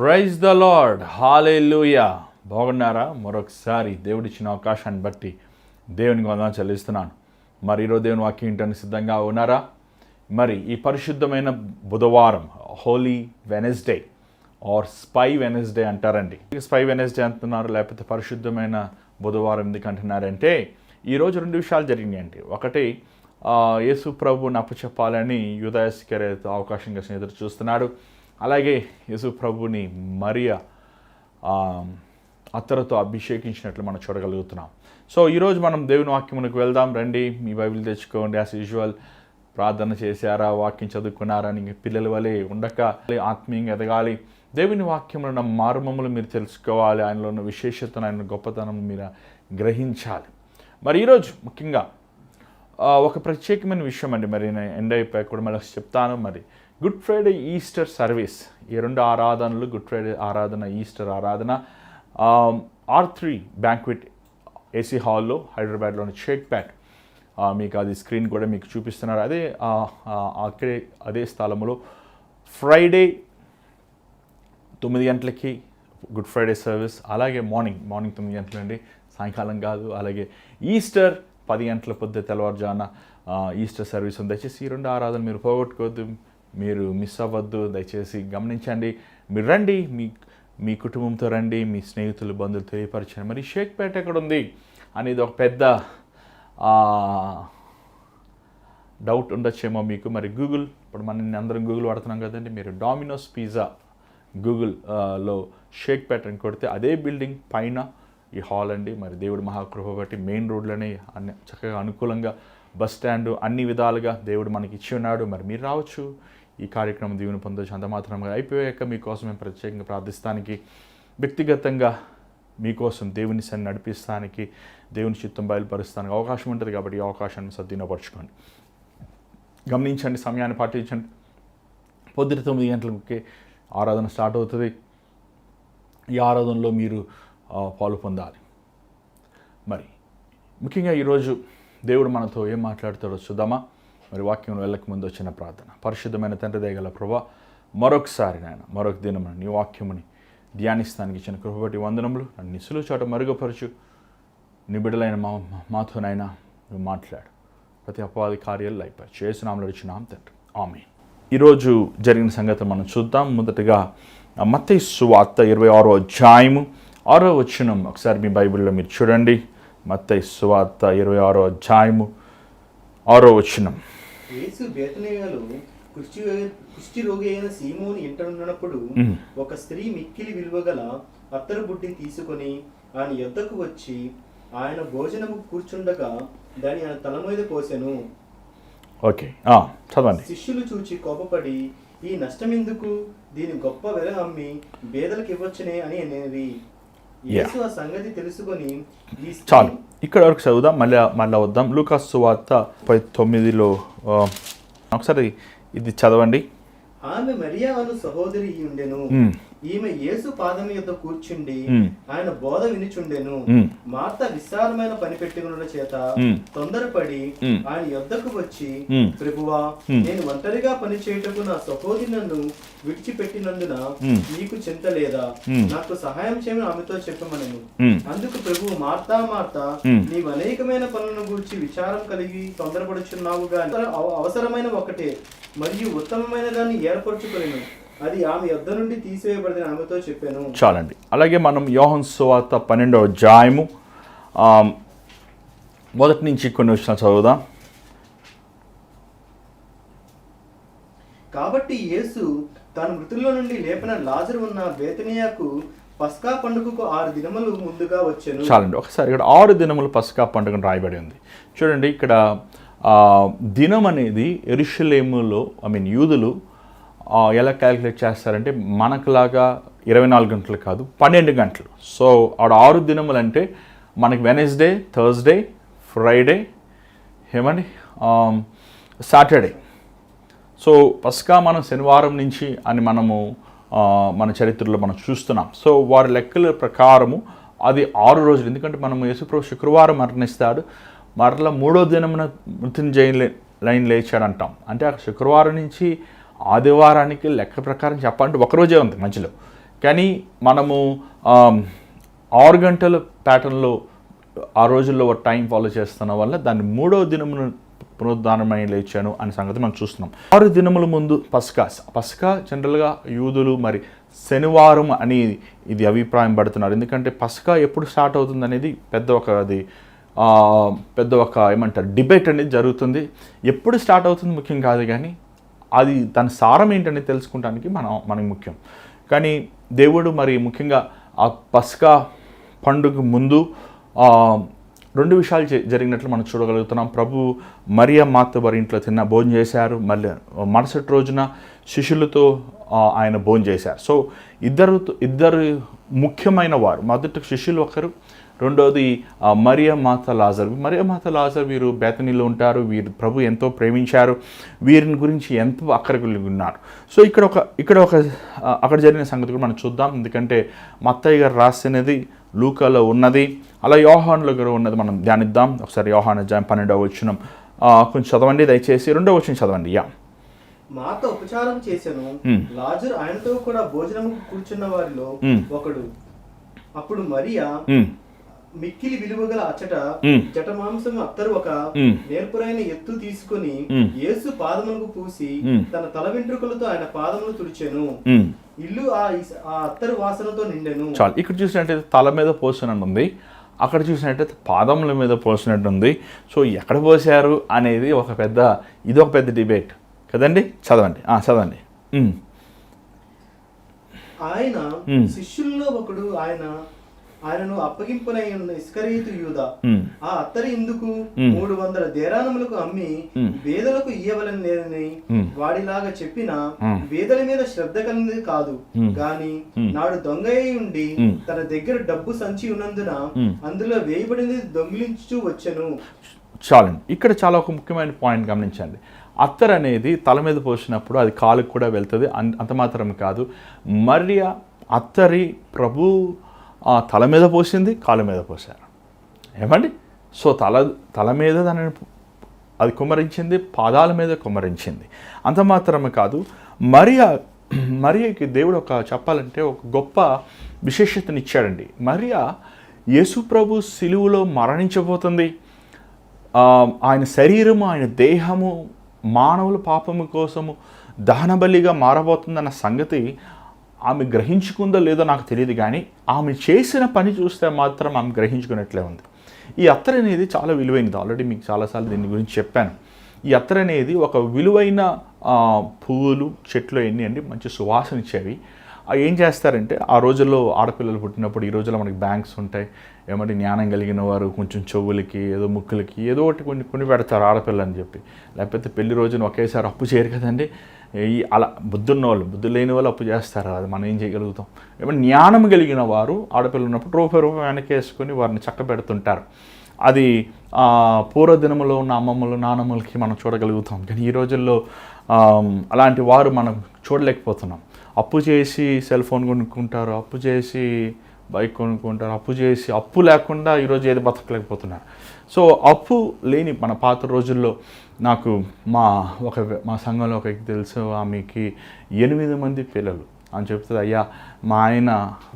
Praise the lord, హల్లెలూయా. బాగున్నారా? మరొకసారి దేవుడిచ్చిన అవకాశాన్ని బట్టి దేవునికి వందనాలు చెల్లిస్తున్నాను. మరి ఈరోజు దేవుని వాక్యం వినడానికి సిద్ధంగా ఉన్నారా? మరి ఈ పరిశుద్ధమైన బుధవారం, holy Wednesday or spy Wednesday అంటారండి. స్పై వెనస్డే అంటున్నారు, లేకపోతే పరిశుద్ధమైన బుధవారం ఎందుకు అంటున్నారంటే ఈరోజు రెండు విషయాలు జరిగినాయండి. ఒకటి, యేసు ప్రభువుని అప్పచెప్పాలని యూదా ఇస్కరియోతు అవకాశం కోసం ఎదురు చూస్తున్నాడు. అలాగే యేసు ప్రభుని మరియ అత్తరుతో అభిషేకించినట్లు మనం చూడగలుగుతున్నాం. సో ఈరోజు మనం దేవుని వాక్యమునకు వెళ్దాం. రండి, మీ బైబిల్ తెచ్చుకోండి. యాజ్ యూజువల్ ప్రార్థన చేశారా, వాక్యం చదువుకున్నారా, ఇంక పిల్లల వలె ఉండక ఆత్మీయంగా ఎదగాలి. దేవుని వాక్యంలో ఉన్న మార్మములు మీరు తెలుసుకోవాలి. ఆయనలో ఉన్న విశేషతను, ఆయన గొప్పతనం మీరు గ్రహించాలి. మరి ఈరోజు ముఖ్యంగా ఒక ప్రత్యేకమైన విషయం అండి. మరి నేను ఎండ్ అయిపోయి కూడా మళ్ళీ చెప్తాను. మరి గుడ్ ఫ్రైడే, ఈస్టర్ సర్వీస్, ఈ రెండు ఆరాధనలు, గుడ్ ఫ్రైడే ఆరాధన, ఈస్టర్ ఆరాధన R3 బ్యాంక్వెట్ ఏసీ హాల్లో, హైదరాబాద్లోని షేక్పేట్. మీకు అది స్క్రీన్ కూడా మీకు చూపిస్తున్నారు. అదే స్థలంలో ఫ్రైడే 9 గంటలకి గుడ్ ఫ్రైడే సర్వీస్, అలాగే మార్నింగ్ 9 గంటలండి, సాయంకాలం కాదు. అలాగే ఈస్టర్ 10 గంటల పొద్దు తెల్లవారుజామున ఈస్టర్ సర్వీస్ ఉంది. దయచేసి ఈ రెండు ఆరాధన మీరు పోగొట్టుకోవద్దు, మీరు మిస్ అవ్వద్దు. దయచేసి గమనించండి. మీరు రండి, మీ కుటుంబంతో రండి, మీ స్నేహితులు, బంధువులు తెలియపరచండి. మరి షేక్పేట ఎక్కడ ఉంది అనేది ఒక పెద్ద డౌట్ ఉండొచ్చేమో మీకు. మరి గూగుల్, ఇప్పుడు మనం అందరం గూగుల్ వాడుతున్నాం కదండి. మీరు డామినోస్ పిజ్జా గూగుల్లో షేక్పేట అని కొడితే అదే బిల్డింగ్ పైన ఈ హాల్ అండి. మరి దేవుడు మహాకృప బట్టి మెయిన్ రోడ్లోనే అన్ని చక్కగా అనుకూలంగా బస్ స్టాండ్ అన్ని విధాలుగా దేవుడు మనకి ఇచ్చి ఉన్నాడు. మరి మీరు రావచ్చు, ఈ కార్యక్రమం దీవెన పొందవచ్చు. అంత మాత్రంగా అయిపోయాక మీకోసం మేము ప్రత్యేకంగా ప్రార్థిస్తానికి, వ్యక్తిగతంగా మీకోసం దేవుని సన్ని నడిపిస్తానికి, దేవుని చిత్తం బయలుపరుస్తానికి అవకాశం ఉంటుంది. కాబట్టి ఈ అవకాశాన్ని సద్వినియోగపరచుకోండి. గమనించండి, సమయాన్ని పాటించండి. పొద్దుట 9 గంటలకి ఆరాధన స్టార్ట్ అవుతుంది. ఈ ఆరాధనలో మీరు పాలు పొందాలి. మరి ముఖ్యంగా ఈరోజు దేవుడు మనతో ఏం మాట్లాడతాడో చూద్దామా? మరి వాక్యం వెళ్ళక ముందు వచ్చిన ప్రార్థన. పరిశుద్ధమైన తండ్రి దయగల ప్రభా, మరొకసారి నాయన, మరొక దినమున నీ వాక్యముని ధ్యానిస్తానికి ఇచ్చిన కృపబట్టి వందనములు. నన్ను నిసులు చోట మరుగుపరచు. నీ బిడ్డలైన మాతోనైనా నువ్వు మాట్లాడు. ప్రతి అపవాది కార్యాలు లైపర్ చేసినాంలో ఇచ్చినాం తండ్రి, ఆమేన్. ఈరోజు జరిగిన సంగతి మనం చూద్దాం. మొదటగా మత్తయి సువార్త 26వ అధ్యాయము 6వ వచనం ఒకసారి మీ బైబిల్లో మీరు చూడండి. మత్తయి సువార్త 26వ అధ్యాయము 6వ వచనం. యేసు బేతనియలో కుష్టి రోగి అయిన సీమోను ఇంట ఉన్నప్పుడు ఒక స్త్రీ మిక్కిలి విలువగల అత్తరు బుడ్డిని తీసుకొని ఆయన యొద్దకు వచ్చి ఆయన భోజనము కూర్చుండగా దాని ఆయన తల మీద పోసెను. ఓకే, చదవండి. శిష్యులు చూచి కోపపడి, ఈ నష్టమెందుకు, దీని గొప్ప వెల అమ్మి బేదలకు ఇవ్వచ్చునే అని అనేది. యేసు ఆ సంగతి తెలుసుకొని చాలు, ఇక్కడ వరకు చదువుదాం, మళ్ళీ వద్దాం. లూకాసు సువార్త 19లో ఒకసారి ఇది చదవండి. ఆమె మరియా అను సహోదరి ఉండెను. ఈమె యేసు పాదం యొద్ద కూర్చుండి ఆయన బోధ వినిచుండెను. మార్త విశాలమైన పని పెట్టుకున్న చేత తొందరపడి ఆయన యొద్దకు వచ్చి, ప్రభువా, నేను ఒంటరిగా పని చేయుటకు నా సహోదరి నన్ను విడిచిపెట్టినందున నీకు చింత లేదా? నాకు సహాయం చేయమని ఆమెతో చెప్పమనెను. అందుకు ప్రభువు, మార్తా మార్తా, నీవు అనేకమైన పనులను గురించి విచారం కలిగి తొందరపడుచున్నావు గాని అవసరమైన ఒకటే, మరియు ఉత్తమమైన దాన్ని ఏర్పరచుకొనెను. అది ఆమె యొద్ద నుండి తీసివేయబడింది ఆమెతో చెప్పాను. చాలండి. అలాగే మనం యోహాను సువార్త 12వ అధ్యాయము మొదటి నుంచి కొన్ని వచనాలు చదువుదాం. కాబట్టి యేసు తాను మృతుల్లో నుండి లేపిన లాజరు ఉన్న బేతనియాకు పస్కా పండుగకు 6 దినములు ముందుగా వచ్చాను. చాలండి. ఒకసారి ఇక్కడ 6 దినములు పస్కా పండుగను రాయబడి ఉంది. చూడండి, ఇక్కడ దినం అనేది యెరూషలేములో యూదులు ఎలా క్యాలిక్యులేట్ చేస్తారంటే మనకులాగా 24 గంటలు కాదు, 12 గంటలు. సో ఆడ 6 దినములు అంటే మనకి Wednesday, Thursday, Friday, Saturday. So పస్కా మనం శనివారం నుంచి అని మనము మన చరిత్రలో మనం చూస్తున్నాం. సో వారి లెక్కల ప్రకారము అది 6 రోజులు. ఎందుకంటే మనం యేసుప్రభు శుక్రవారం మరణిస్తాడు, మరలా 3వ దినమున మృత్యుంజయులైన లేచాడంటాం. అంటే ఆ శుక్రవారం నుంచి ఆదివారానికి లెక్క ప్రకారం చెప్పాలంటే ఒకరోజే ఉంది మధ్యలో. కానీ మనము 6 గంటల ప్యాటర్న్లో ఆ రోజుల్లో టైం ఫాలో చేస్తున్న వల్ల దాన్ని 3వ దినమును పునరుద్ధానమై లేచాను అనే సంగతి మనం చూస్తున్నాం. 6 దినముల ముందు పస్కా జనరల్గా యూదులు మరి శనివారం అని ఇది అభిప్రాయం పడుతున్నారు. ఎందుకంటే పస్కా ఎప్పుడు స్టార్ట్ అవుతుంది అనేది పెద్ద ఒక ఏమంటారు డిబేట్ అనేది జరుగుతుంది. ఎప్పుడు స్టార్ట్ అవుతుంది ముఖ్యం కాదు, కానీ అది దాని సారం ఏంటనేది తెలుసుకోవడానికి మనకి ముఖ్యం. కానీ దేవుడు మరి ముఖ్యంగా ఆ పస్కా పండుగ ముందు 2 విషయాలు జరిగినట్లు మనం చూడగలుగుతున్నాం. ప్రభు మరియ మాత వారి ఇంట్లో భోజనం చేశారు. మళ్ళీ మరుసటి రోజున శిష్యులతో ఆయన భోజనం చేశారు. సో ఇద్దరు ముఖ్యమైన వారు. మొదటి శిష్యులు ఒకరు, రెండోది మరియ మాత లాజరు. వీరు బేతనీలో ఉంటారు. వీరు ప్రభు ఎంతో ప్రేమించారు. వీరిని గురించి ఎంతో అక్కర కలిగి ఉన్నారు. సో అక్కడ జరిగిన సంగతి కూడా మనం చూద్దాం. ఎందుకంటే మత్తయ్య గారు రాసినది లూకాలో ఉన్నది, అలా యోహానులో కూడా ఉన్నది. మనం ధ్యానిద్దాం ఒకసారి. యోహాను అధ్యాయం 12వ వచనం కొంచెం చదవండి దయచేసి. 2వ వచనం చదవండి. మాత ఉపచారం చేసెను, లాజరు ఆయనతో కూడా భోజనముకు కూర్చున్న వారిలో ఒకడు. అప్పుడు మరియా మిక్కిలి విలువగల అచ్చట జటమాంసం అత్తరు ఒక నేర్పురైన ఎత్తు తీసుకుని యేసు పాదములకు పూసి తన తల వెంట్రుకలతో ఆయన పాదములు తుడిచెను. ఇల్లు ఆ అత్తరు వాసనతో నిండెను. చాలు. ఇక్కడ చూసినట్టయితే తల మీద పోసినట్టు ఉంది, అక్కడ చూసినట్టయితే పాదముల మీద పోసినట్టు ఉంది. సో ఎక్కడ పోసారు అనేది ఇది ఒక పెద్ద డిబేట్ కదండి. చదవండి. ఆయన శిష్యుల్లో ఒకడు ఆయనను అప్పగింపునై ఉన్న ఇస్కరియోతు యూదా ఆ అత్తరి ఇందుకు 300 దేనారములకు అమ్మి వేదలకు ఇయ్యవలెనని వాడిలాగా చెప్పిన వేదల మీద శ్రద్ధ కలిగినది కాదు గాని నాడు దొంగ అయి ఉండి తన దగ్గర డబ్బు సంచి ఉన్నందున అందులో వేయబడింది దొంగిలించు వచ్చెను. చాలండి. ఇక్కడ చాలా ఒక ముఖ్యమైన పాయింట్ గమనించండి. అత్తర్ అనేది తల మీద పోసినప్పుడు అది కాలుకు కూడా వెళ్తుంది. అంత మాత్రం కాదు, మరియ అత్తరి ప్రభు తల మీద పోసింది, కాళ్ళ మీద పోసారు. ఏమండి? సో తల మీద దానిని అది కుమ్మరించింది, పాదాల మీద కుమ్మరించింది. అంత మాత్రమే కాదు, మరియకి దేవుడు చెప్పాలంటే ఒక గొప్ప విశేషతనిచ్చాడండి. మరియ యేసు ప్రభు సిలువలో మరణించబోతుంది. ఆయన శరీరము, ఆయన దేహము మానవుల పాపము కోసము దహనబలిగా మారబోతుందన్న సంగతి ఆమె గ్రహించుకుందో లేదో నాకు తెలియదు, కానీ ఆమె చేసిన పని చూస్తే మాత్రం ఆమె గ్రహించుకున్నట్లే ఉంది. ఈ అత్తర్ అనేది చాలా విలువైనది. ఆల్రెడీ మీకు చాలాసార్లు దీని గురించి చెప్పాను. ఈ అత్తర్ అనేది ఒక విలువైన పువ్వులు, చెట్లు ఎన్ని అండి మంచి సువాసన ఇచ్చేవి. ఏం చేస్తారంటే ఆ రోజుల్లో ఆడపిల్లలు పుట్టినప్పుడు, ఈ రోజుల్లో మనకి బ్యాంక్స్ ఉంటాయి, ఏమంటే జ్ఞానం కలిగిన వారు కొంచెం చెవులకి ఏదో ముక్కులకి ఏదో ఒకటి కొన్ని పెడతారు ఆడపిల్ల అని చెప్పి. లేకపోతే పెళ్లి రోజున ఒకేసారి అప్పు చేయరు కదండి. అలా బుద్ధి లేని వాళ్ళు అప్పు చేస్తారు. అది మనం ఏం చేయగలుగుతాం. ఏమంటే జ్ఞానం కలిగిన వారు ఆడపిల్లలు ఉన్నప్పుడు రూపాయి వెనకేసుకొని వారిని చక్క పెడుతుంటారు. అది పూర్వదినములో ఉన్న అమ్మమ్మలు నానమ్మలకి మనం చూడగలుగుతాం. కానీ ఈ రోజుల్లో అలాంటి వారు మనం చూడలేకపోతున్నాం. అప్పు చేసి సెల్ ఫోన్ కొనుక్కుంటారు, అప్పు చేసి బైక్ కొనుక్కుంటారు, అప్పు లేకుండా ఈరోజు ఏది బతకలేకపోతున్నారు. సో అప్పు లేని మన పాత రోజుల్లో నాకు మా సంఘంలో ఒక తెలుసు, ఆమెకి 8 మంది పిల్లలు అని చెప్తుంది. అయ్యా మా ఆయన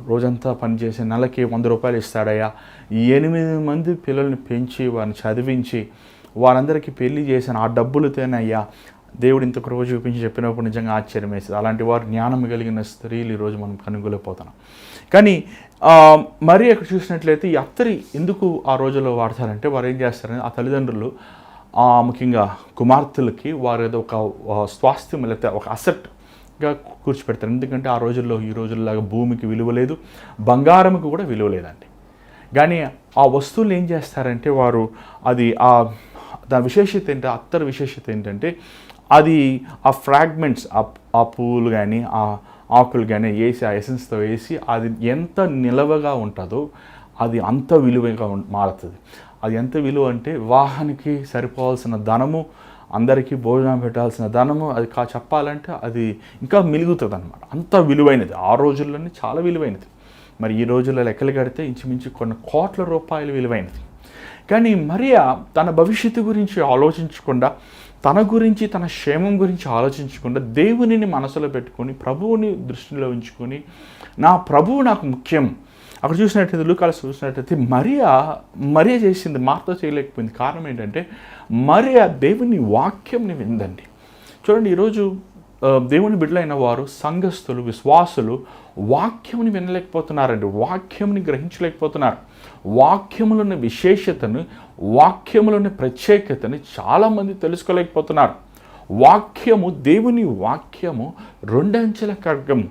రోజంతా పనిచేసి నెలకి 100 రూపాయలు ఇస్తాడయ్యా, 8 మంది పిల్లల్ని పెంచి వారిని చదివించి వారందరికీ పెళ్లి చేశాను, ఆ డబ్బులతోనయ్యా దేవుడు ఇంత కృప చూపించి చెప్పినప్పుడు నిజంగా ఆశ్చర్యం వేస్తుంది. అలాంటి వారు జ్ఞానం కలిగిన స్త్రీలు ఈరోజు మనం కనుగొలేకపోతున్నాం. కానీ మరి అక్కడ చూసినట్లయితే ఈ అత్తరి ఎందుకు ఆ రోజుల్లో వాడతారంటే, వారు ఏం చేస్తారంటే ఆ తల్లిదండ్రులు ముఖ్యంగా కుమార్తెలకి వారు ఏదో ఒక స్వాస్థ్యం లేకపోతే ఒక అసెట్గా కూర్చిపెడతారు. ఎందుకంటే ఆ రోజుల్లో ఈ రోజుల్లాగా భూమికి విలువ లేదు, బంగారంకి కూడా విలువ లేదండి. కానీ ఆ వస్తువులు ఏం చేస్తారంటే వారు దాని విశేషత ఏంటంటే, అత్తర్ విశేషత ఏంటంటే అది ఆ ఫ్రాగ్మెంట్స్, ఆ పువ్వులు కానీ ఆ ఆకులు కానీ వేసి ఆ ఎసెన్స్తో వేసి అది ఎంత నిలవగా ఉంటుందో అది అంత విలువగా మారుతుంది. అది ఎంత విలువ అంటే వివాహానికి సరిపోవాల్సిన ధనము, అందరికీ భోజనం పెట్టాల్సిన ధనము, అది చెప్పాలంటే అది ఇంకా మిలుగుతుంది అనమాట. అంత విలువైనది. ఆ రోజుల్లోనే చాలా విలువైనది. మరి ఈ రోజుల్లో లెక్కలు కడితే ఇంచుమించు కొన్ని కోట్ల రూపాయలు విలువైనది. కానీ మరియా తన భవిష్యత్తు గురించి ఆలోచించకుండా తన గురించి తన క్షేమం గురించి ఆలోచించకుండా దేవునిని మనసులో పెట్టుకొని ప్రభువుని దృష్టిలో ఉంచుకొని నా ప్రభువు నాకు ముఖ్యం. అక్కడ చూసినట్టయితే లూకాలో చూసినట్టయితే మరియ చేసింది, మార్త చేయలేకపోయింది. కారణం ఏంటంటే మరియ దేవుని వాక్యంని విందండి. చూడండి, ఈరోజు దేవుని బిడ్డలైన వారు, సంఘస్థులు, విశ్వాసులు వాక్యముని వినలేకపోతున్నారండి, వాక్యముని గ్రహించలేకపోతున్నారు. వాక్యములోని విశేషతను, వాక్యములోని ప్రత్యేకతని చాలామంది తెలుసుకోలేకపోతున్నారు. వాక్యము, దేవుని వాక్యము 2 అంచెల ఖడ్గము.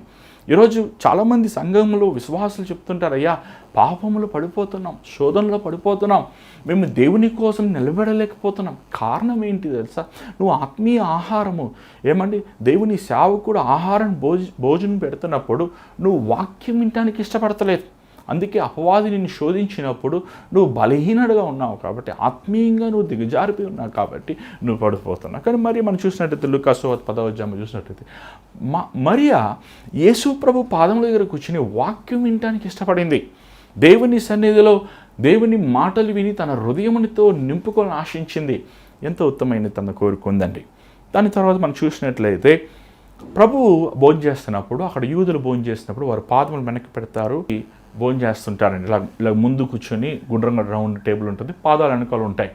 ఈరోజు చాలామంది సంఘంలో విశ్వాసులు చెప్తుంటారు, అయ్యా పాపములు పడిపోతున్నాం, శోధనలో పడిపోతున్నాం, మేము దేవుని కోసం నిలబడలేకపోతున్నాం. కారణం ఏంటి తెలుసా? నువ్వు ఆత్మీయ ఆహారము ఏమండి దేవుని సేవకుడు ఆహారం భోజనం పెడుతున్నప్పుడు నువ్వు వాక్యం వినటానికి ఇష్టపడతలేదు. అందుకే అపవాది నిన్ను శోధించినప్పుడు నువ్వు బలహీనుడుగా ఉన్నావు కాబట్టి, ఆత్మీయంగా నువ్వు దిగజారిపోయి ఉన్నావు కాబట్టి నువ్వు పడిపోతున్నావు. కానీ మరి మనం చూసినట్టయితే లూకా సువార్త 10వ అధ్యాయం చూసినట్టయితే మరియ యేసు ప్రభు పాదముల దగ్గర కూర్చుని వాక్యం వినటానికి ఇష్టపడింది. దేవుని సన్నిధిలో దేవుని మాటలు విని తన హృదయమునితో నింపుకొని ఆశించింది. ఎంతో ఉత్తమైన తన కోరుకుందండి. దాని తర్వాత మనం చూసినట్లయితే ప్రభువు భోజనం చేస్తున్నప్పుడు, అక్కడ యూదులు భోజనం చేసినప్పుడు వారు పాదములు వెనక్కి పెడతారు, భోజనం చేస్తుంటారండి. ఇలా ముందు కూర్చొని గుండ్రంగా రౌండ్ టేబుల్ ఉంటుంది, పాదాలు వెనకాల ఉంటాయి.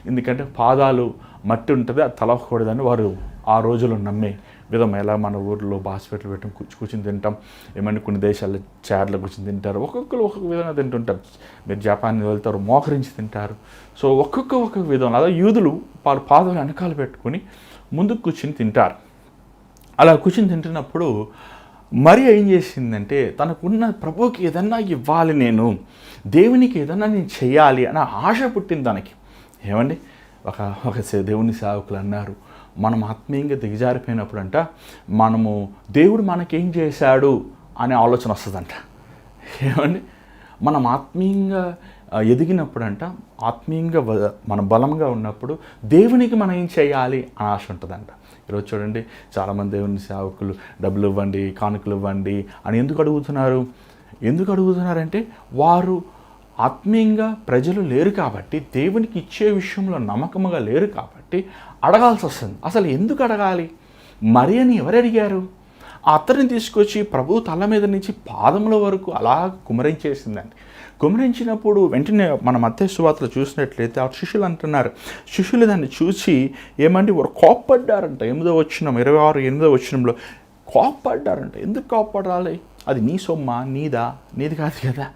ఎందుకంటే పాదాలు మట్టి ఉంటుంది, అది తలవకూడదని వారు ఆ రోజుల్లో నమ్మే విధం. ఎలా మన ఊర్లో బాస్పెట్లు పెట్టడం కూర్చుని తింటాం, ఏమన్నా కొన్ని దేశాల్లో చైర్లో కూర్చొని తింటారు, ఒక్కొక్కరు ఒక్కొక్క విధంగా తింటుంటారు. మీరు జపాన్ వెళ్తారు, మోకరించి తింటారు. సో ఒక్కొక్క విధంలో అలా యూదులు వారు పాదాలు వెనకాల పెట్టుకొని ముందుకు కూర్చుని తింటారు. అలా కూర్చుని తింటున్నప్పుడు మరి ఏం చేసిందంటే, తనకున్న ప్రభువుకి ఏదన్నా ఇవ్వాలి, నేను దేవునికి ఏదన్నా నేను చేయాలి అన్న ఆశ పుట్టింది దానికి. ఏమండి, ఒక దేవుని సేవకులు అన్నారు, మనం ఆత్మీయంగా దిగజారిపోయినప్పుడంట మనము దేవుడు మనకేం చేశాడు అనే ఆలోచన వస్తుందంట. ఏమండి, మనం ఆత్మీయంగా ఎదిగినప్పుడంట, ఆత్మీయంగా మనం బలంగా ఉన్నప్పుడు దేవునికి మనం ఏం చేయాలి అని ఆశ ఉంటుందంట. ఈరోజు చూడండి, చాలామంది దేవుని సేవకులు డబ్బులు ఇవ్వండి, కానుకలు ఇవ్వండి అని ఎందుకు అడుగుతున్నారంటే వారు ఆత్మీయంగా ప్రజలు లేరు కాబట్టి, దేవునికి ఇచ్చే విషయంలో నమ్మకముగా లేరు కాబట్టి అడగాల్సి వస్తుంది. అసలు ఎందుకు అడగాలి? మరియని ఎవరు అడిగారు? ఆ అత్తరిని తీసుకొచ్చి ప్రభు తల మీద నుంచి పాదముల వరకు అలా కుమరించేసిందండి. కుమరించినప్పుడు వెంటనే మనం మత్తయి సువార్తలో చూసినట్లయితే ఆ శిష్యులు అంటున్నారు, శిష్యులు దాన్ని చూసి ఏమంటే వారు కోప్పడ్డారంట. 26 వచనంలో కోప్పడ్డారంట. ఎందుకు కోప్పడాలి? అది నీ సొమ్మ, నీది కాదు కదా,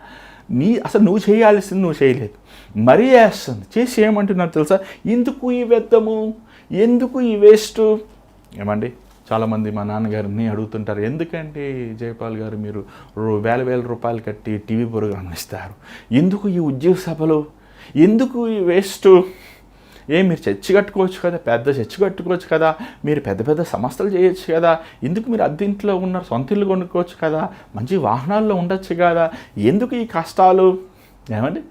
అసలు నువ్వు చేయాల్సింది నువ్వు చేయలేదు, మరీ వేస్తుంది. చేసి ఏమంటున్నారు తెలుసా? ఎందుకు ఈ వ్యర్థము, ఎందుకు ఈ వేస్ట్? ఏమండి, చాలామంది మా నాన్నగారిని అడుగుతుంటారు, ఎందుకంటే జయపాల్ గారు మీరు వేల రూపాయలు కట్టి టీవీ ప్రోగ్రాం ఇస్తారు, ఎందుకు ఈ ఉద్యోగ సభలు, ఎందుకు ఈ వేస్ట్? మీరు చర్చి కట్టుకోవచ్చు కదా, పెద్ద చర్చి కట్టుకోవచ్చు కదా, మీరు పెద్ద సంస్థలు చేయొచ్చు కదా, ఎందుకు మీరు అద్దె ఇంట్లో ఉన్నారు, సొంత ఇల్లు కొనుక్కోవచ్చు కదా, మంచి వాహనాల్లో ఉండొచ్చు కదా, ఎందుకు ఈ కష్టాలు? ఏమండి,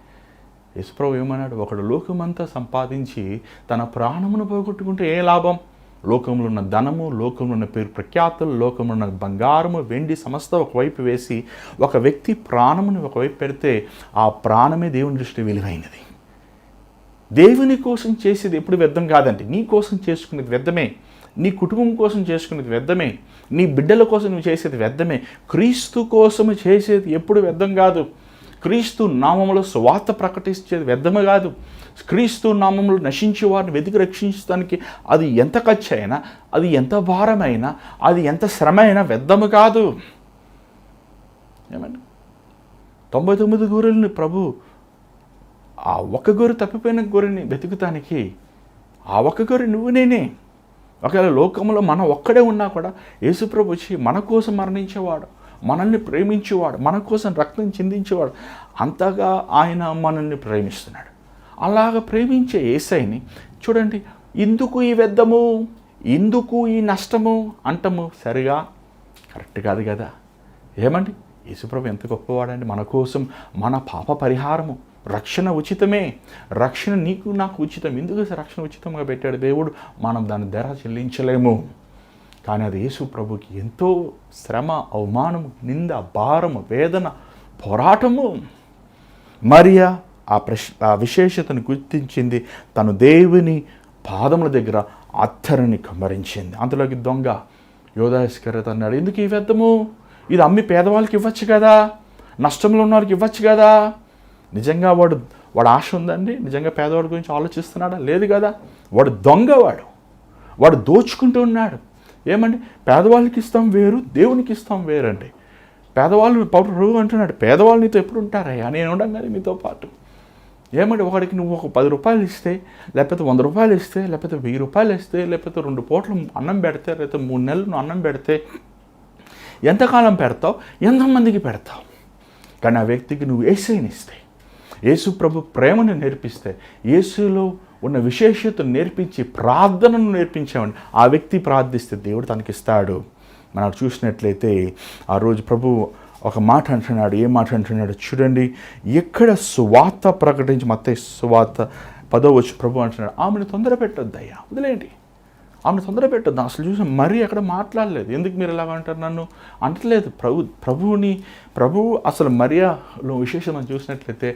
యేసుప్రభు ఏమన్నాడు? ఒకడు లోకమంతా సంపాదించి తన ప్రాణమును పోగొట్టుకుంటే ఏ లాభం? లోకంలో ఉన్న ధనము, లోకంలో ఉన్న పేరు ప్రఖ్యాతులు, లోకంలో ఉన్న బంగారము, వెండి సమస్త ఒకవైపు వేసి ఒక వ్యక్తి ప్రాణముని ఒకవైపు పెడితే ఆ ప్రాణమే దేవుని దృష్టి విలువైనది. దేవుని కోసం చేసేది ఎప్పుడు వ్యర్థం కాదండి. నీ కోసం చేసుకునేది వ్యర్థమే, నీ కుటుంబం కోసం చేసుకునేది వ్యర్థమే, నీ బిడ్డల కోసం నువ్వు చేసేది వ్యర్థమే. క్రీస్తు కోసం చేసేది ఎప్పుడు వ్యర్థం కాదు. క్రీస్తు నామములో సువార్త ప్రకటించేది వ్యర్థమే కాదు. క్రీస్తు నామములు నశించే వారిని వెతికి రక్షించడానికి అది ఎంత ఖర్చు అయినా, అది ఎంత భారమైనా, అది ఎంత శ్రమ అయినా వ్యర్థము కాదు. ఏమండి, 99 గొర్రెలని ప్రభు ఆ ఒక్క గొర్రె తప్పిపోయిన గొర్రెని వెతుకుతానికి ఆ ఒక్క గొర్రె నువ్వు నేనే. ఒకవేళ లోకంలో మనం ఒక్కడే ఉన్నా కూడా యేసుప్రభు వచ్చి మన కోసం మరణించేవాడు, మనల్ని ప్రేమించేవాడు, మన కోసం రక్తం చిందించేవాడు. అంతగా ఆయన మనల్ని ప్రేమిస్తున్నాడు. అలాగ ప్రేమించే యేసయ్యని చూడండి, ఎందుకు ఈ వ్యర్థము, ఎందుకు ఈ నష్టము అంటము సరిగా కరెక్ట్ కాదు కదా. ఏమండి, యేసుప్రభు ఎంత గొప్పవాడండి. మన కోసం మన పాప పరిహారము, రక్షణ ఉచితమే. రక్షణ నీకు నాకు ఉచితం. ఎందుకు రక్షణ ఉచితంగా పెట్టాడు దేవుడు? మనం దాని ధర చెల్లించలేము. కానీ అది యేసు ప్రభుకి ఎంతో శ్రమ, అవమానము, నింద, భారము, వేదన, పోరాటము. మరియా ఆ విశేషతను గుర్తించింది. తను దేవుని పాదముల దగ్గర అత్తరుని కమ్మరించింది. అంతలోకి దొంగ యూదా ఇస్కరియోతు అన్నాడు, ఎందుకు ఇవ్వద్దాము, ఇది అమ్మి పేదవాళ్ళకి ఇవ్వచ్చు కదా, నష్టంలో ఉన్న వాళ్ళకి ఇవ్వచ్చు కదా. నిజంగా వాడు ఆశ ఉందండి? నిజంగా పేదవాడి గురించి ఆలోచిస్తున్నాడా? లేదు కదా. వాడు దొంగ, వాడు దోచుకుంటూ ఉన్నాడు. ఏమండి, పేదవాళ్ళకి ఇస్తాం వేరు, దేవునికి ఇస్తాం వేరండి. పేదవాళ్ళు ప్రభు అంటున్నాడు, పేదవాళ్ళు నీతో ఎప్పుడు ఉంటారయ్యా, నేను ఉండగానే మీతో పాటు. ఏమంటే ఒకడికి నువ్వు ఒక 10 రూపాయలు ఇస్తే, లేకపోతే 100 రూపాయలు ఇస్తే, లేకపోతే 1000 రూపాయలు ఇస్తే, లేకపోతే 2 పూటలు అన్నం పెడితే, లేకపోతే 3 నెలలు నువ్వు అన్నం పెడితే ఎంతకాలం పెడతావు, ఎంతమందికి పెడతావు? కానీ ఆ వ్యక్తికి నువ్వు యేసుని ఇస్తే, యేసు ప్రభు ప్రేమను నేర్పిస్తే, యేసులో ఉన్న విశేషతను నేర్పించి ప్రార్థనను నేర్పించామని ఆ వ్యక్తి ప్రార్థిస్తే దేవుడు తనకిస్తాడు. మనకు చూసినట్లయితే ఆ రోజు ప్రభు ఒక మాట అంటున్నాడు. ఏ మాట అంటున్నాడు చూడండి. ఎక్కడ సువార్త ప్రకటించి, మత్తయి సువార్త 10వ వచనం ప్రభు అంటున్నాడు, ఆమెను తొందర పెట్టొద్దయ్యా, వదిలేండి, ఆమెను తొందర పెట్టొద్దు. అసలు చూసి మరీ అక్కడ మాట్లాడలేదు. ఎందుకు మీరు ఎలాగ అంటారు నన్ను అంటలేదు. ప్రభువు అసలు మరియాలో విశేషం మనం చూసినట్లయితే,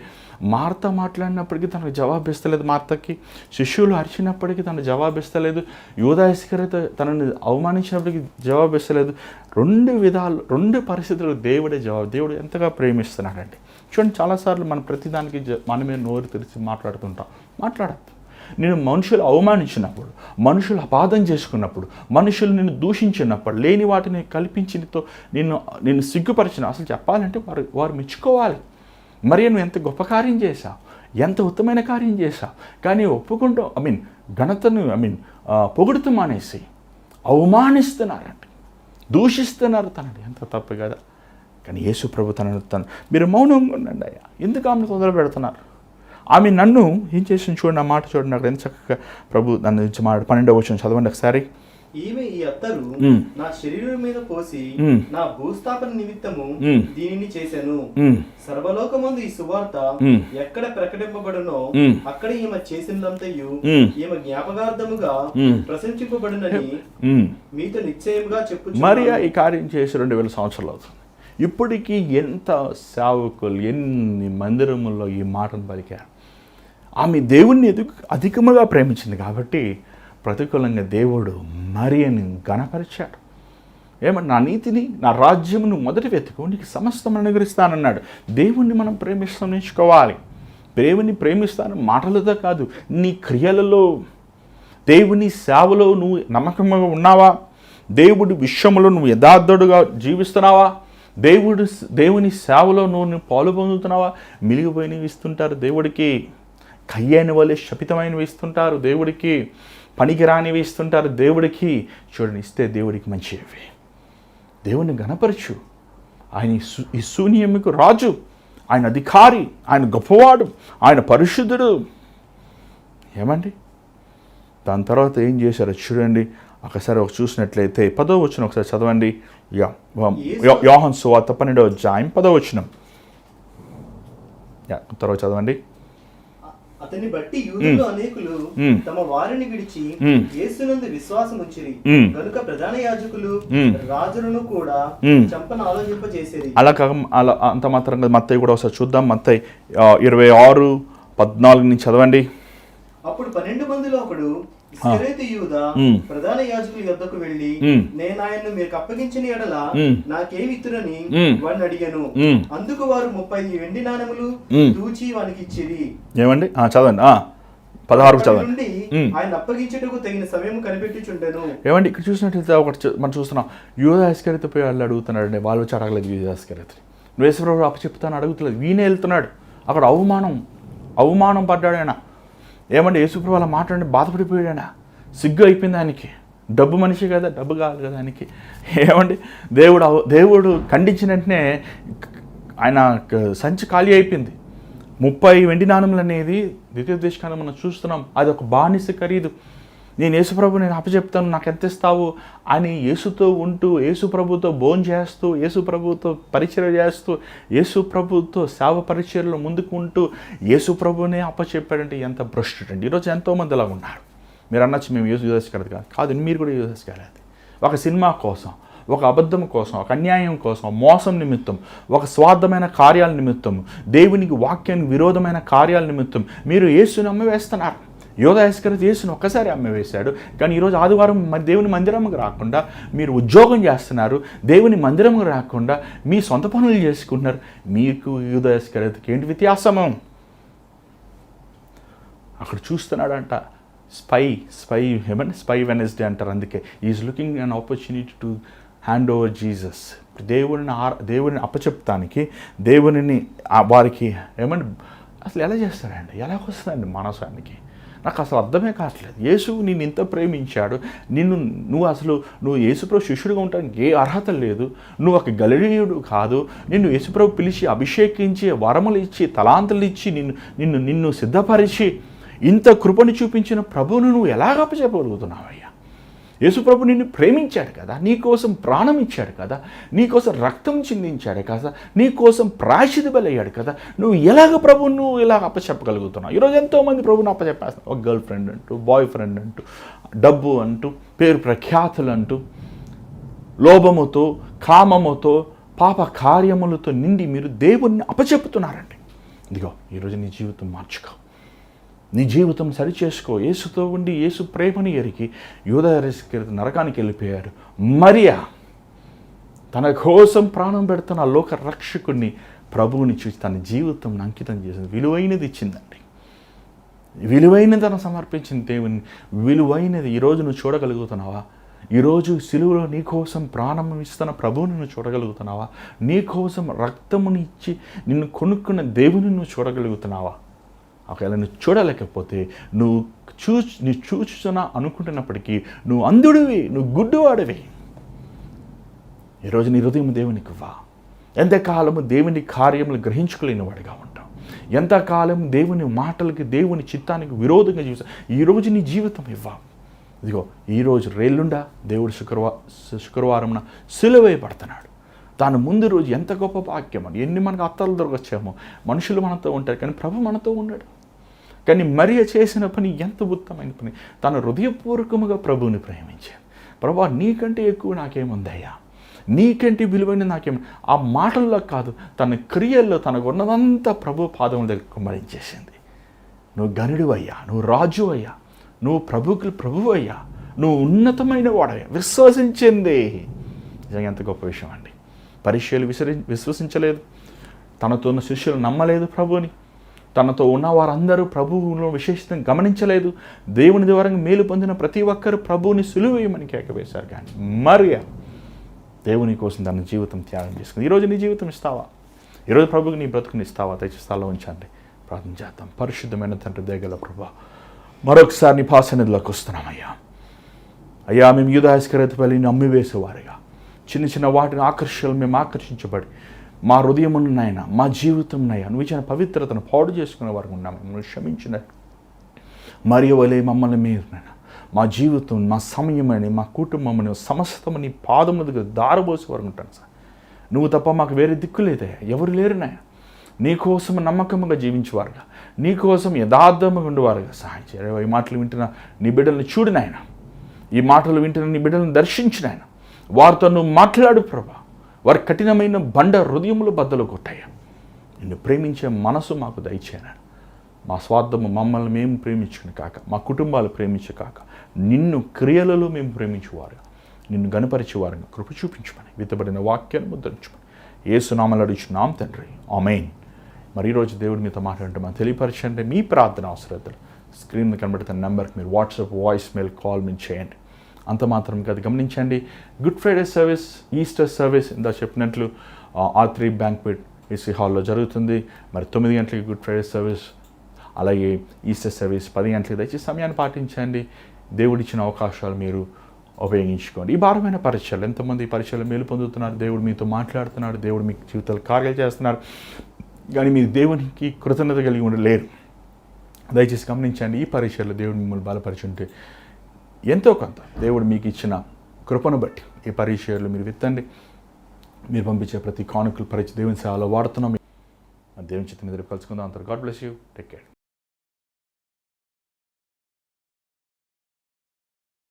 మార్త మాట్లాడినప్పటికీ తనకు జవాబు ఇస్తలేదు, మార్తకి శిష్యులు అరిచినప్పటికీ తను జవాబు ఇస్తలేదు, యూదా ఇస్కరియోతు తనని అవమానించినప్పటికీ జవాబు ఇస్తలేదు. 2 పరిస్థితులు దేవుడే జవాబు. దేవుడు ఎంతగా ప్రేమిస్తున్నాడండి. చూడండి, చాలాసార్లు మనం ప్రతిదానికి మనమే నోరు తెరిచి మాట్లాడద్దు. నేను మనుషులు అవమానించినప్పుడు, మనుషులు అపార్థం చేసుకున్నప్పుడు, మనుషులు నిన్ను దూషించినప్పుడు, లేని వాటిని కల్పించినతో నిన్ను సిగ్గుపరిచిన, అసలు చెప్పాలంటే వారు మెచ్చుకోవాలి. మరి నువ్వు ఎంత గొప్ప కార్యం చేశావు, ఎంత ఉత్తమైన కార్యం చేశావు. కానీ ఒప్పుకుంటూ ఘనతను పొగుడుతూ మానేసి అవమానిస్తున్నారంటే, దూషిస్తున్నారు తనని. ఎంత తప్పు కదా. కానీ యేసు ప్రభు తను మీరు మౌనంగా ఉండండి అయ్యా, ఎందుకు ఆమెను తొందర పెడుతున్నారు? ఆమె నన్ను ఏం చేసింది చూడండి, ఆ మాట చూడండి. అక్కడ ఎంత చక్కగా ప్రభు నన్ను నుంచి మాట 12వ వచనం చదవండి ఒకసారి. ఈమె ఈ అత్తరు నా శరీరం మీద పోసి నా భూస్థాపన నిమిత్తము దీనిని చేశాను. సర్వలోకమందు ఈ సువార్త ఎక్కడ ప్రకటింపబడునో అక్కడ ఈమె చేసినంతయు ఈమె జ్ఞాపకార్థముగా ప్రశంసింపబడునని మీతో నిశ్చయముగా చెప్పు. మరియా ఈ కార్యం చేసి 2000 సంవత్సరాలు అవుతుంది. ఇప్పటికీ ఎంత సేవకులు ఎన్ని మందిరముల్లో ఈ మాటను పలికారు. ఆమె దేవుణ్ణి అధికముగా ప్రేమించింది కాబట్టి ప్రతికూలంగా దేవుడు మరియని ఘనపరిచాడు. ఏమన్నా, నా నీతిని, నా రాజ్యమును మొదట వెతుకు, నీకు సమస్తం అనుగ్రహిస్తానన్నాడు. దేవుణ్ణి మనం ప్రేమిస్తాం నేర్చుకోవాలి. దేవుని ప్రేమిస్తాను మాటలతో కాదు, నీ క్రియలలో, దేవుని సేవలో నువ్వు నమ్మకంగా ఉన్నావా? దేవుడి విషయంలో నువ్వు యథార్థుడుగా జీవిస్తున్నావా? దేవుని సేవలో నువ్వు పాలు పొందుతున్నావా? మిలిగిపోయినవి ఇస్తుంటారు దేవుడికి, కయ్యని వలె శపితమైనవి ఇస్తుంటారు దేవుడికి, పనికిరానివి ఇస్తుంటారు దేవుడికి. చూడండి, ఇస్తే దేవుడికి మంచివి. దేవుని ఘనపరచు. ఆయన ఈ శూన్యముకు రాజు, ఆయన అధికారి, ఆయన గొప్పవాడు, ఆయన పరిశుద్ధుడు. ఏమండి, దాని తర్వాత ఏం చేశారో చూడండి. ఒకసారి చూసినట్లయితే 10వ వచనం ఒకసారి చదవండి. యోహాను సువార్త 12వ అధ్యాయం 10వ వచనం తర్వాత చదవండి. అతన్ని బట్టి యూదులు అనేకులు తమ వారిని విడిచి యేసునందు విశ్వాసం ఉంచిరి కనుక ప్రధాన యాజకులు రాజులను కూడా చంపన ఆలోచింపజేసేది. అలా అంత మాత్రం మత్తయి కూడా ఒకసారి చూద్దాం. మత్తయి 26:14 నుంచి చదవండి. అప్పుడు 12 మందిలో ఒకడు ఇస్కరియోతు యూదా ప్రధాన యాజకుల యొద్దకు వెళ్ళి, నేను ఆయన్ను మీకు అప్పగించిన ఎడల నాకేమి ఇత్తురని వాడిని అడిగాను. అందుకు వారు 30 వెండి నాణెములు తూచి వానికి ఇచ్చిరి. ఏమండి చదవండి. 16 చదవండి. ఆయన అప్పగించుటకు తగిన సమయం కనిపెట్టుచుండెను. ఏమండి, ఇక్కడ చూసినట్లయితే ఒకటి మనం చూస్తున్నాం. యూదా ఇస్కరియోతు పోయి వాళ్ళు అడుగుతున్నాడు. వాళ్ళు వచ్చి అడగలేదు యూదా ఇస్కరియోతు. యేసుప్రభువు అప్పచెప్తాను అడుగుతలేదు, ఈయన వెళ్తున్నాడు. అక్కడ అవమానం పడ్డాడు ఆయన. ఏమంటే యేసుప్రభువు అలా మాట్లాడి బాధపడిపోయాడు. సిగ్గు అయిపోయింది ఆయనకి. డబ్బు మనిషి కదా, డబ్బు కావాలి కదా ఆయనకి. ఏమండి, దేవుడు ఖండించిన వెంటనే ఆయన సంచి ఖాళీ అయిపోయింది. 30 వెండి నాణెములు అనేది ద్వితీయోపదేశకాండం మనం చూస్తున్నాం. అది ఒక బానిస ఖరీదు. నేను యేసుప్రభు నేను అప్పచెప్తాను, నాకు ఎంత ఇస్తావు అని యేసుతో ఉంటూ, యేసుప్రభుతో భోజనం చేస్తూ, యేసుప్రభుతో పరిచర్య చేస్తూ, యేసుప్రభుతో సేవ పరిచర్యలో ముందుకు ఉంటూ యేసుప్రభునే అప్పచెప్పాడంటే ఎంత భ్రష్టుడండి. ఈరోజు ఎంతోమంది అలా ఉన్నారు. మీరు అనొచ్చు మేము యూదా ఇస్కరియోతు కాదు, మీరు కూడా యూదా ఇస్కరియోతు. ఒక సినిమా కోసం, ఒక అబద్ధం కోసం, ఒక అన్యాయం కోసం, మోసం నిమిత్తం, ఒక స్వార్థమైన కార్యాల నిమిత్తం, దేవునికి వాక్యానికి విరోధమైన కార్యాల నిమిత్తం మీరు యేసుని అమ్మవేస్తున్నారు. యోధా ఇస్కరియోతు యేసును ఒక్కసారి అమ్మివేశాడు. కానీ ఈరోజు ఆదివారం దేవుని మందిరంకి రాకుండా మీరు ఉద్యోగం చేస్తున్నారు, దేవుని మందిరంకి రాకుండా మీ సొంత పనులు చేసుకుంటున్నారు. మీకు యోధా ఇస్కరియోతుకి ఏంటి వ్యత్యాసము? అక్కడ చూస్తున్నాడంట, స్పై వెనస్డే అంటారు. అందుకే is looking an opportunity to hand over Jesus. దేవుడిని అప్పచెప్తానికి, దేవునిని వారికి అసలు ఎలా చేస్తారండి? ఎలా వస్తుందండి మనసానికి? నాకు అసలు అర్థమే కావట్లేదు. యేసు నిన్ను ఇంత ప్రేమించాడు, నువ్వు యేసుప్రభు శిష్యుడిగా ఉండడానికి ఏ అర్హత లేదు, నువ్వు ఒక గలిలయుడు కాదు, నిన్ను యేసుప్రభు పిలిచి అభిషేకించి వరములు ఇచ్చి తలాంతులు ఇచ్చి నిన్ను సిద్ధపరిచి ఇంత కృపను చూపించిన ప్రభువును నువ్వు ఎలాగ అప్పచెప్పగలుగుతున్నావయ్యా? యేసుప్రభు నిన్ను ప్రేమించాడు కదా, నీకోసం ప్రాణం ఇచ్చాడు కదా, నీకోసం రక్తం చిందించాడు కదా, నీకోసం ప్రాయశ్చిత్త బలయ్యాడు కదా, నువ్వు ఎలాగ ప్రభువు నువ్వు ఇలాగ అప్పచెప్పగలుగుతున్నావు? ఈరోజు ఎంతోమంది ప్రభువుని అప్పచెప్పేస్తావు. ఒక గర్ల్ ఫ్రెండ్ అంటూ, బాయ్ ఫ్రెండ్ అంటూ, డబ్బు అంటూ, పేరు ప్రఖ్యాతులు అంటూ, లోభముతో, కామముతో, పాప కార్యములతో నిండి మీరు దేవుణ్ణి అప్పచెప్పుతున్నారండి. ఇదిగో ఈరోజు నీ జీవితం మార్చుకో, నీ జీవితం సరిచేసుకో. యేసుతో ఉండి యేసు ప్రేమని ఎరిగి యోధా ఇస్కరియోతు నరకానికి వెళ్ళిపోయాడు. మరియా తన కోసం ప్రాణం పెడుతున్న లోక రక్షకుడిని, ప్రభువుని చూసి తన జీవితం అంకితం చేసింది. విలువైనది ఇచ్చిందండి, విలువైనది తను సమర్పించింది దేవుని. విలువైనది ఈరోజు నువ్వు చూడగలుగుతున్నావా? ఈరోజు సిలువలో నీకోసం ప్రాణం ఇస్తున్న ప్రభువుని నువ్వు చూడగలుగుతున్నావా? నీకోసం రక్తముని ఇచ్చి నిన్ను కొనుక్కున్న దేవుని నువ్వు చూడగలుగుతున్నావా? ఒకవేళ నువ్వు చూడలేకపోతే నువ్వు చూచుతున్నా అనుకుంటున్నప్పటికీ నువ్వు అంధుడివి, నువ్వు గుడ్డివాడివి. ఈరోజు నీ హృదయం దేవునికి ఇవ్వా. ఎంతకాలము దేవుని కార్యములు గ్రహించుకోలేని వాడిగా ఉంటావు, ఎంతకాలం దేవుని మాటలకి, దేవుని చిత్తానికి విరోధంగా జీవిస్తావు. ఈరోజు నీ జీవితం ఇవ్వా. ఇదిగో ఈరోజు రేళ్ళుండా దేవుడు శుక్రవారంన సిలువేయబడుతున్నాడు. తాను ముందు రోజు ఎంత గొప్ప భాగ్యం అని. ఎన్ని మనకు అత్తలు దొరకొచ్చామో, మనుషులు మనతో ఉంటారు కానీ ప్రభు మనతో ఉండడు. కానీ మరియ చేసిన పని ఎంత ఉత్తమైన పని. తను హృదయపూర్వకముగా ప్రభువుని ప్రేమించాను. ప్రభు నీకంటే ఎక్కువ నాకేముందయ్యా, నీకంటే విలువైన నాకేమి. ఆ మాటల్లో కాదు, తన క్రియల్లో తనకు ఉన్నదంతా ప్రభు పాదముల దగ్గర కుమ్మరించేసింది. నువ్వు గనుడు అయ్యా, నువ్వు రాజు అయ్యా, నువ్వు ప్రభువు అయ్యా, నువ్వు ఉన్నతమైన వాడయ్యా. విశ్వసించింది. నిజంగా ఎంత గొప్ప విషయం అండి. పరిచయులు విశ్వసించలేదు, తనతో ఉన్న శిష్యులు నమ్మలేదు ప్రభువుని, తనతో ఉన్న వారందరూ ప్రభువులో విశేషతను గమనించలేదు. దేవుని ద్వారా మేలు పొందిన ప్రతి ఒక్కరు ప్రభువుని సిలువేయమని కేకవేశారు. కానీ మరియా దేవుని కోసం తన జీవితం త్యాగం చేసుకుంది. ఈరోజు నీ జీవితం ఇస్తావా? ఈరోజు ప్రభువుకి నీ బ్రతుకుని ఇస్తావా? దయచేసి స్థలంలో ఉంచండి, ప్రార్థన చేద్దాం. పరిశుద్ధమైన తండ్రి దయగల ప్రభువా, మరొకసారి నీ పాసన్నిధిలోకి వస్తున్నామయ్యా. అయ్యా, మేము యోధా ఇస్కరియోతు బలిని అమ్మివేసేవారుగా, చిన్న చిన్న వాటిని ఆకర్షణలు మేము ఆకర్షించబడి మా హృదయమును నాయన, మా జీవితం నాయ నువ్వు ఇచ్చిన పవిత్రతను పాడు చేసుకునే వారికి ఉన్నాము. నువ్వు క్షమించినట్టు మరియు వలే మమ్మల్ని మీరు నాయన, మా జీవితం, మా సమయమని, మా కుటుంబమని, సమస్తము నీ పాదముల దగ్గర దారబోసే వారు ఉంటాను సార్. నువ్వు తప్ప మాకు వేరే దిక్కు లేదయ్యా, ఎవరు లేరు నాయ. నీకోసం నమ్మకముగా జీవించేవారుగా, నీకోసం యథార్థముగా ఉండేవారుగా సహాయం చేయాలి. ఈ మాటలు వింటున్న నీ బిడ్డలను చూడు నాయన, ఈ మాటలు వింటున్న నీ బిడ్డలను దర్శించు నాయన. వారితో నువ్వు మాట్లాడు ప్రభా. వారి కఠినమైన బండ హృదయములు బద్దలు కొట్టాయి. నిన్ను ప్రేమించే మనసు మాకు దయచేయను. మా స్వార్థము మమ్మల్ని మేము ప్రేమించుకుని కాక, మా కుటుంబాలు ప్రేమించు కాక, నిన్ను క్రియలలో మేము ప్రేమించేవారుగా, నిన్ను గణపరిచేవారుగా కృప చూపించమని, విత్తబడిన వాక్యాన్ని ముద్రించమని యేసునామములో అడుగుచున్నాం తండ్రి, ఆమేన్. మరి ఈరోజు దేవుడు మీతో మాట్లాడంటే మనం తెలియపరచండి. మీ ప్రార్థన అవసరతలు స్క్రీన్ మీద కనబడుతున్న నెంబర్కి మీరు వాట్సాప్, వాయిస్ మెయిల్, కాల్ మీరు చేయండి. అంత మాత్రం కాదు, గమనించండి. Good Friday service, Easter service ఇందా చెప్పినట్లు R3 బ్యాంక్వెట్ ఏసీ హాల్లో జరుగుతుంది. మరి 9 గంటలకి గుడ్ ఫ్రైడే సర్వీస్, అలాగే ఈస్టర్ సర్వీస్ 10 గంటలకి. దయచేసి సమయాన్ని పాటించండి. దేవుడిచ్చిన అవకాశాలు మీరు ఉపయోగించుకోండి. ఈ భారమైన పరిచయాలు, ఎంతమంది ఈ పరిచయాలు మేలు పొందుతున్నారు, దేవుడు మీతో మాట్లాడుతున్నాడు, దేవుడు మీ జీవితాలు కార్యాలు చేస్తున్నారు, కానీ మీరు దేవునికి కృతజ్ఞత కలిగి ఉండలేరు. దయచేసి గమనించండి. ఈ పరిచయాలు దేవుడు మిమ్మల్ని బలపరిచుంటే ఎంతో కొంత దేవుడు మీకు ఇచ్చిన కృపను బట్టి ఈ పరిచయాలు మీరు విత్తండి. మీరు పంపించే ప్రతి కానుకలు పరిచయ దేవుని సేవలో వాడుతున్నాం. దేవుని చిత్తం మీద కలుసుకుందాం. అంతా God bless you. Take care.